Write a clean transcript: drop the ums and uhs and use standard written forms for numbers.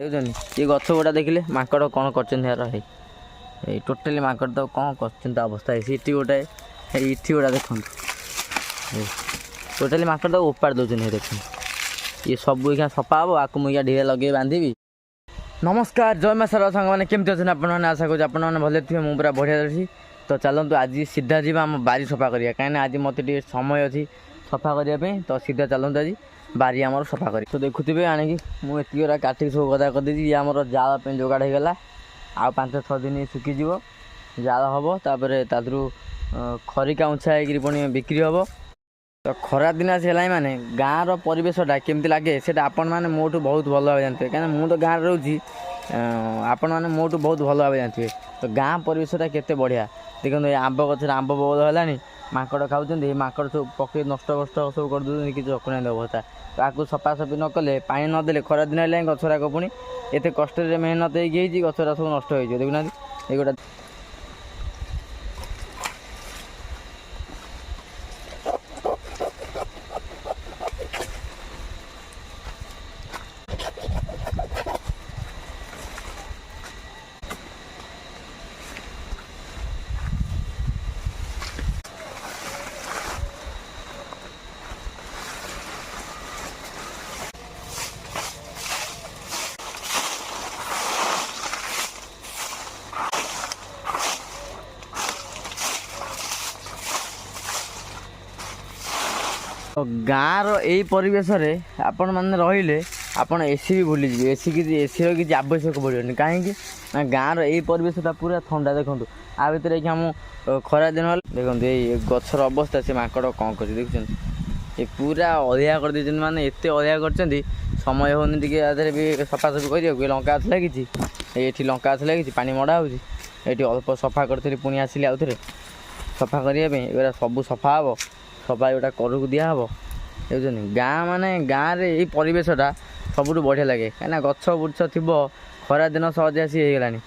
ଦେଖୁଛନ୍ତି ये गछ गुड़ा देखिले माकड़ कौन कर टोटाली माकड़ तो कौन कर अवस्था है इटी गोटे इटी गुड़ा देखो टोटाली माकड़ तो उपाड़ दौरान देख ये सब क्या सफा हम आपको मुझे ढीरे लगे बांधि नमस्कार जय माँ सारा सांग मैंने केमती अच्छे आपने आशा करूँ आपने भले थे मुझे पूरा बढ़िया अच्छी तो चलतु आज सीधा जीवा आम बारी सफा करिया कहीं आज मत समय अच्छी सफा करने तो सीधा चलतु आज बारी आमर सफा कर तो देखुवे आणिकी मुझे काटिक सब गदा कर ये आम जाल जोगाड़ होगा आ 5-6 दिन सुखीज जाल हम तापर खरिका उछा हो पुणी बिक्री हम तो खरा दिन आसला माने गाँव परिवेशटा केमती लगे से आपण मैंने मोटू बहुत भल भाव जानते कहीं मुझे तो गाँव रोची आपण मैंने मोटू बहुत भल भाव जानते तो गाँव परिवेशटा केते बढ़िया देखो आंब गचर आंब बबल है माकड़ खाऊँ माकड़ सब पकड़ नष्ट बस्ट सब कर दूसरी किसी रखुना अवस्था ताकू सफासफी न कले पानी नदेले खरा दिन है गछराक पुणी एत कष्ट मेहनत होगी गछरा सब नष्ट हो देखुना ये तो गाँव रही परिवेश आपण मैंने रहिले आपण एसी भी भूलीजे एसी कि एसी किसी आवश्यक पड़ोनी कहीं ना गाँव रही परिवेशटा पूरा ठंडा देखो आ भर आम खरा दिन देखो ये गचर अवस्था से माकड़ कौन कर देखुं ये पूरा अलिया कर दे माने एत अलिया कर समय होनी टे भी सफासफी कर लंका गछ लगी ये लंका गछ लगी पानी मड़ा हो अल्प सफा करी पुणी आसिले आउ थे सफा करने सब सफा हम सफा जोटा करक दिहब देखुन गाँ माने गाँव में यही परिवेशटा सबुठ बढ़िया लगे कहीं गछ बुर्छ थी खरा दिन सहज आसी होगलानी